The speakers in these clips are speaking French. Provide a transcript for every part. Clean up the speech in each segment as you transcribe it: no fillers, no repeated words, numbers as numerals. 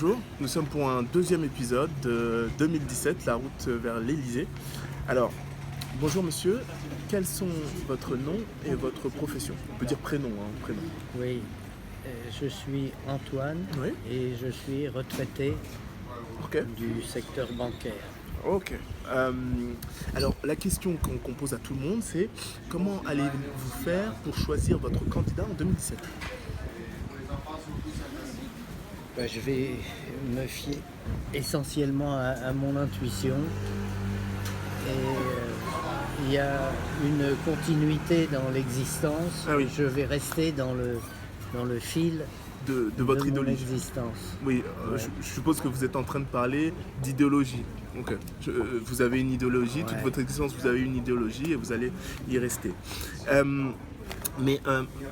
bonjour. Nous sommes pour un deuxième épisode de 2017, la route vers l'Élysée. Alors, bonjour monsieur, quels sont votre nom et votre profession? On peut dire prénom, prénom. Oui, je suis Antoine Oui. et je suis retraité Ok. du secteur bancaire. Ok. Alors, la question qu'on pose à tout le monde, c'est comment allez-vous faire pour choisir votre candidat en 2017? Je vais me fier essentiellement à mon intuition et il y a une continuité dans l'existence. Ah oui. Je vais rester dans le fil De votre mon idéologie. existence. Oui, Ouais. je suppose que vous êtes en train de parler d'idéologie. Ok. Vous avez une idéologie, toute Ouais. votre existence, vous avez une idéologie et vous allez y rester. Mais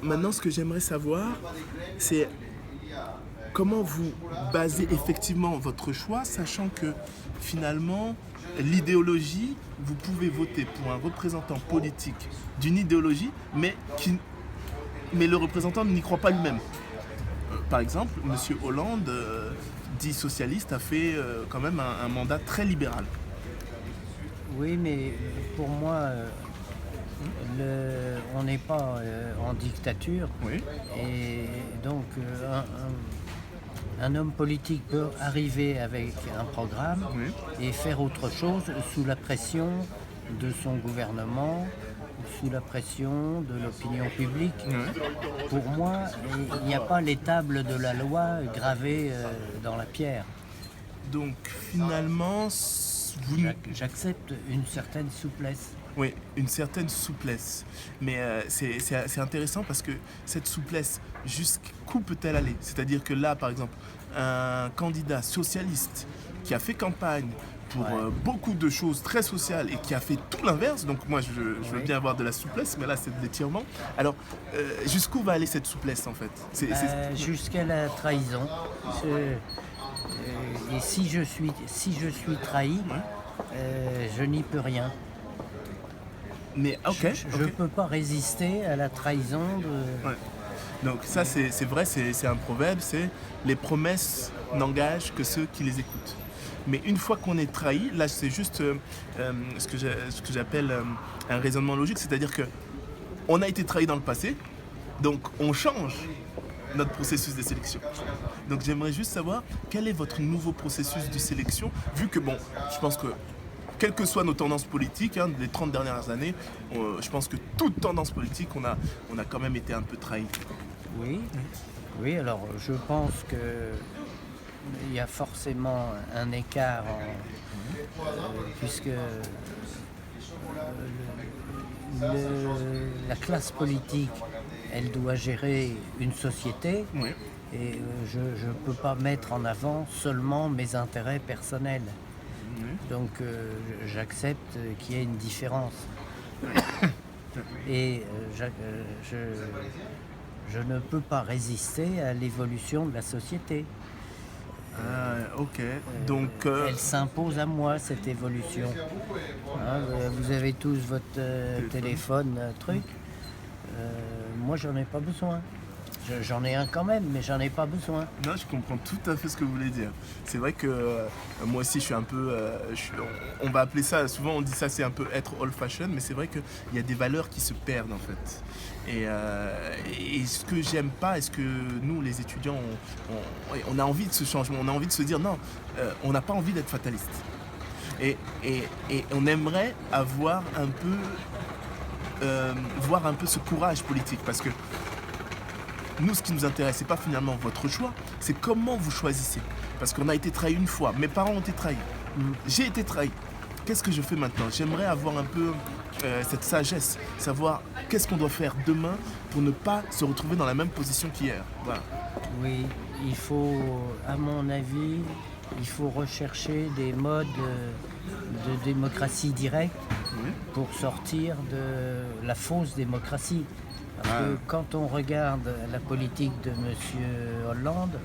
maintenant, ce que j'aimerais savoir, c'est comment vous basez effectivement votre choix, sachant que finalement, l'idéologie, vous pouvez voter pour un représentant politique d'une idéologie, mais le représentant n'y croit pas lui-même. Par exemple, M. Hollande, dit socialiste, a fait quand même un mandat très libéral. Oui, mais pour moi, on n'est pas en dictature. Oui. Et donc, un homme politique peut arriver avec un programme Oui. et faire autre chose sous la pression de son gouvernement, sous la pression de l'opinion publique. Oui. Pour moi, il n'y a pas les tables de la loi gravées dans la pierre. Donc finalement, vous... J'accepte une certaine souplesse. Oui, une certaine souplesse. Mais c'est intéressant parce que cette souplesse, jusqu'où peut-elle aller? C'est-à-dire que là, par exemple, un candidat socialiste qui a fait campagne pour Ouais. beaucoup de choses très sociales et qui a fait tout l'inverse, donc moi je veux Oui. bien avoir de la souplesse, mais là c'est de l'étirement. Alors, jusqu'où va aller cette souplesse en fait? Jusqu'à la trahison. Et si je suis trahi, je n'y peux rien. Mais ok, Je ne ok. peux pas résister à la trahison de... Ouais. Donc ça c'est vrai, c'est un proverbe, c'est les promesses n'engagent que ceux qui les écoutent. Mais une fois qu'on est trahi, là c'est juste ce que j'appelle un raisonnement logique, c'est-à-dire que on a été trahi dans le passé, donc on change notre processus de sélection. Donc j'aimerais juste savoir quel est votre nouveau processus de sélection, vu que bon, je pense que quelles que soient nos tendances politiques, les 30 dernières années, je pense que toute tendance politique, on a quand même été un peu trahi. Oui, oui, alors je pense que il y a forcément un écart puisque la classe politique, elle doit gérer une société Oui. et je ne peux pas mettre en avant seulement mes intérêts personnels. Donc j'accepte qu'il y ait une différence. Et je ne peux pas résister à l'évolution de la société. Ok. Donc, Elle s'impose à moi, cette évolution. Hein, vous avez tous votre téléphone, truc. Moi, j'en ai pas besoin. J'en ai un quand même, mais j'en ai pas besoin. non, je comprends tout à fait ce que vous voulez dire. C'est vrai que moi aussi, je suis un peu. On va appeler ça, souvent on dit ça, c'est un peu être old fashion, mais c'est vrai qu'il y a des valeurs qui se perdent en fait. Et ce que j'aime pas, est-ce que nous, les étudiants, on a envie de ce changement, on a envie de se dire non, on n'a pas envie d'être fataliste. Et on aimerait avoir un peu. Voir un peu ce courage politique parce que nous, ce qui nous intéresse, c'est pas finalement votre choix, c'est comment vous choisissez. Parce qu'on a été trahi une fois, mes parents ont été trahis, j'ai été trahi. Qu'est-ce que je fais maintenant? J'aimerais avoir un peu cette sagesse, savoir qu'est-ce qu'on doit faire demain pour ne pas se retrouver dans la même position qu'hier. Voilà. Oui, il faut, à mon avis, il faut rechercher des modes de démocratie directe Oui. pour sortir de la fausse démocratie. Parce que quand on regarde la politique de M. Hollande,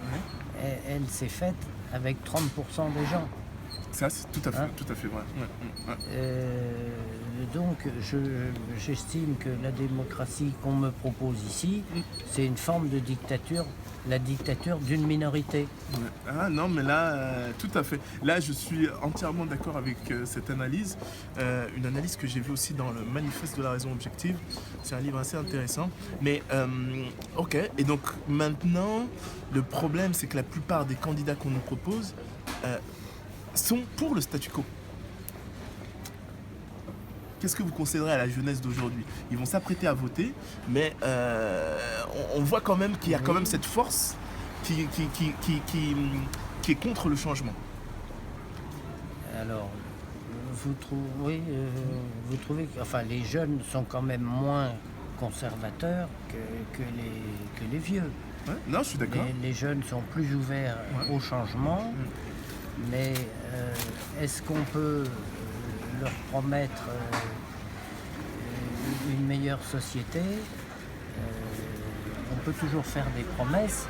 elle s'est faite avec 30% des gens. Ça, c'est tout à fait, Hein? tout à fait vrai. Ouais. Donc, j'estime que la démocratie qu'on me propose ici, c'est une forme de dictature, la dictature d'une minorité. Ouais. Ah non, mais là, tout à fait. Là, je suis entièrement d'accord avec cette analyse. Une analyse que j'ai vue aussi dans le Manifeste de la raison objective. C'est un livre assez intéressant. Mais, ok. Et donc, maintenant, le problème, c'est que la plupart des candidats qu'on nous propose sont pour le statu quo. Qu'est-ce que vous conseillerez à la jeunesse d'aujourd'hui? Ils vont s'apprêter à voter, mais on voit quand même qu'il y a quand même cette force qui est contre le changement. Alors, vous trouvez que enfin, les jeunes sont quand même moins conservateurs que les vieux. Ouais, non, je suis d'accord. Les jeunes sont plus ouverts au changement, mais est-ce qu'on peut leur promettre une meilleure société? On peut toujours faire des promesses,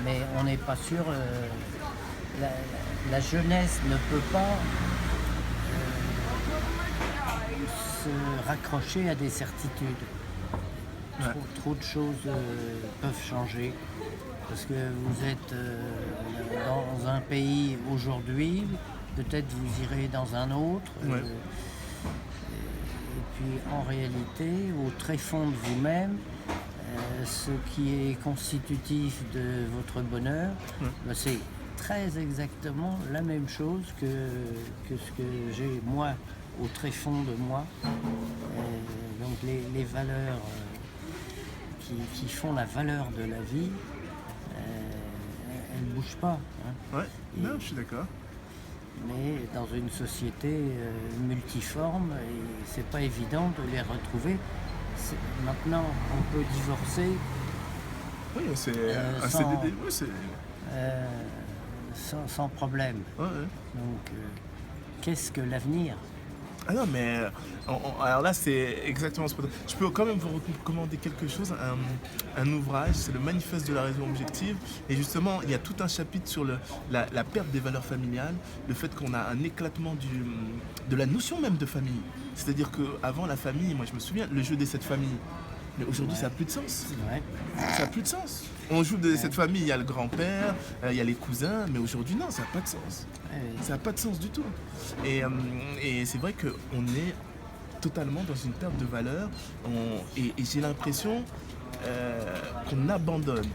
mais on n'est pas sûr. La jeunesse ne peut pas se raccrocher à des certitudes. Trop de choses peuvent changer. Parce que vous êtes dans un pays aujourd'hui, peut-être vous irez dans un autre. Ouais. Et puis en réalité, au tréfonds de vous-même, ce qui est constitutif de votre bonheur, c'est très exactement la même chose que ce que j'ai moi au tréfonds de moi. Donc les valeurs qui font la valeur de la vie, elles ne bougent pas. Hein. Ouais, non, je suis d'accord. Mais dans une société multiforme, et c'est pas évident de les retrouver. Maintenant, on peut divorcer Oui, c'est un sans- CDD. Oui, c'est... sans problème. Ouais. Donc, qu'est-ce que l'avenir? Ah non, mais alors là, c'est exactement ce que je peux quand même vous recommander quelque chose, un ouvrage, c'est le Manifeste de la raison objective. Et justement, il y a tout un chapitre sur la perte des valeurs familiales, le fait qu'on a un éclatement de la notion même de famille. C'est-à-dire qu'avant, la famille, moi je me souviens, le jeu des 7 familles. Mais aujourd'hui, ça n'a plus de sens. Ouais. Ça n'a plus de sens. On joue de cette famille, il y a le grand-père, il y a les cousins, mais aujourd'hui, non, ça n'a pas de sens. Ça n'a pas de sens du tout. Et c'est vrai qu'on est totalement dans une perte de valeur. Et j'ai l'impression qu'on abandonne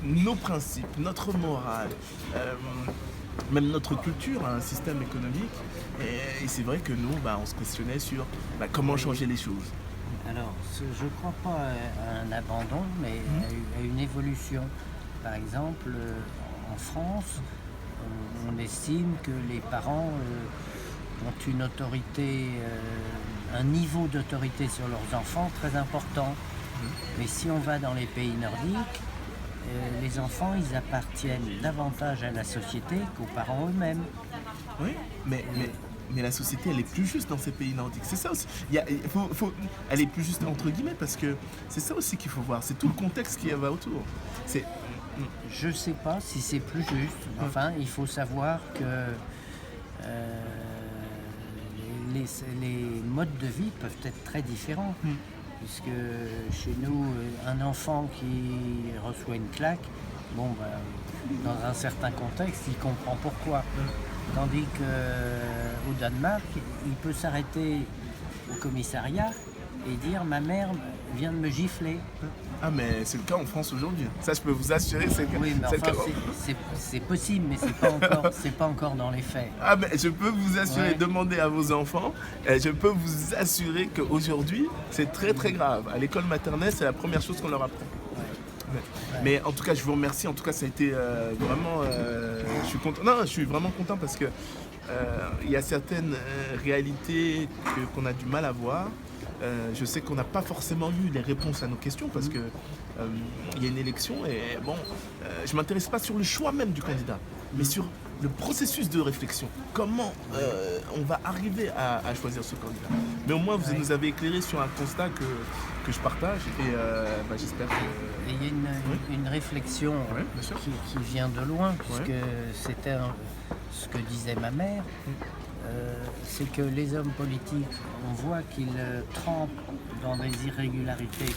nos principes, notre morale, même notre culture, un système économique. Et c'est vrai que nous, on se questionnait sur comment changer les choses. Alors, je ne crois pas à un abandon, mais à une évolution. Par exemple, en France, on estime que les parents ont une autorité, un niveau d'autorité sur leurs enfants très important. Mais si on va dans les pays nordiques, les enfants, ils appartiennent davantage à la société qu'aux parents eux-mêmes. Oui, mais la société, elle est plus juste dans ces pays nordiques. C'est ça aussi. Elle est plus juste entre guillemets parce que c'est ça aussi qu'il faut voir. C'est tout le contexte qui va autour. Je ne sais pas si c'est plus juste. Enfin, il faut savoir que les modes de vie peuvent être très différents. Puisque chez nous, un enfant qui reçoit une claque, dans un certain contexte, il comprend pourquoi. Tandis qu'au Danemark, il peut s'arrêter au commissariat et dire « ma mère vient de me gifler ». Ah mais c'est le cas en France aujourd'hui. Ça je peux vous assurer, c'est le cas. Oui, mais enfin, c'est possible, mais c'est pas encore dans les faits. Ah mais je peux vous assurer, Ouais. demandez à vos enfants, je peux vous assurer qu'aujourd'hui c'est très très grave. À l'école maternelle, c'est la première chose qu'on leur apprend. Mais en tout cas, je vous remercie. En tout cas, ça a été vraiment. Je suis content. Non, je suis vraiment content parce que il y a certaines réalités qu'on a du mal à voir. Je sais qu'on n'a pas forcément eu les réponses à nos questions parce que il y a une élection et je m'intéresse pas sur le choix même du candidat, mais sur le processus de réflexion. Comment on va arriver à choisir ce candidat. Mais au moins, vous nous avez éclairé sur un constat que je partage et j'espère que... Et il y a une réflexion Ouais, bien sûr. qui vient de loin, puisque c'était ce que disait ma mère, c'est que les hommes politiques, on voit qu'ils trempent dans des irrégularités,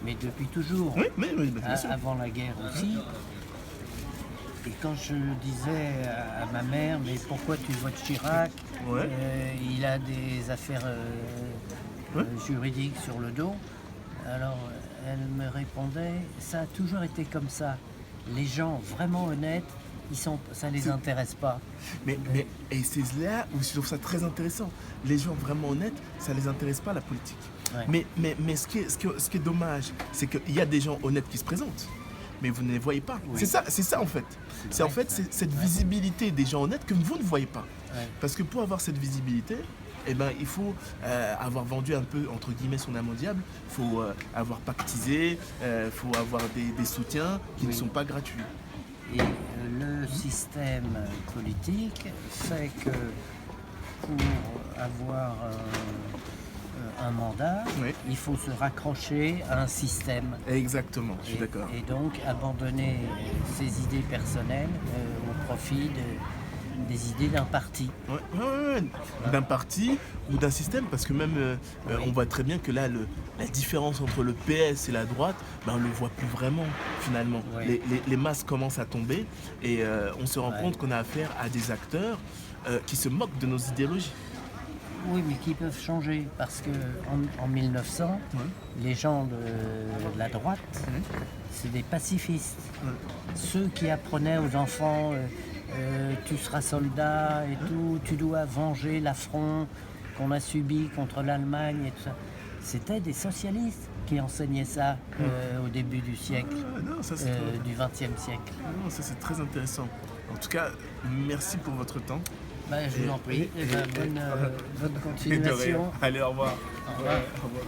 mais depuis toujours, Oui, bien sûr. avant la guerre aussi. Et quand je disais à ma mère, mais pourquoi tu votes Chirac? Ouais. Il a des affaires juridiques sur le dos. Alors elle me répondait, ça a toujours été comme ça. Les gens vraiment honnêtes, ça les intéresse pas. Et c'est là où je trouve ça très intéressant. Les gens vraiment honnêtes, ça les intéresse pas la politique. Ouais. Mais ce qui est dommage, c'est qu'il y a des gens honnêtes qui se présentent, mais vous ne les voyez pas. Oui. C'est ça en fait. C'est en fait cette visibilité des gens honnêtes que vous ne voyez pas. Ouais. Parce que pour avoir cette visibilité, eh ben, il faut avoir vendu un peu, entre guillemets, son âme au diable. Il faut avoir pactisé, il faut avoir des soutiens qui ne sont pas gratuits. Et le système politique fait que pour avoir un mandat, Oui. il faut se raccrocher à un système. Exactement, je suis d'accord. Et donc abandonner ses idées personnelles au profit des idées d'un parti. Ouais. D'un parti ou d'un système, parce que même on voit très bien que là, la différence entre le PS et la droite, on ne le voit plus vraiment finalement. Oui. Les masses commencent à tomber et on se rend Ouais. compte qu'on a affaire à des acteurs qui se moquent de nos idéologies. Oui, mais qui peuvent changer, parce que en 1900, les gens de la droite, c'est des pacifistes. Ceux qui apprenaient aux enfants, tu seras soldat et tout, tu dois venger l'affront qu'on a subi contre l'Allemagne et tout ça. C'était des socialistes qui enseignaient ça au début du siècle, Non, ça c'est du XXe siècle. non, ça, c'est très intéressant. En tout cas, merci pour votre temps. Je vous en prie. et- Bonne Et de rien. continuation. Allez, au revoir. Au revoir. Ouais, au revoir.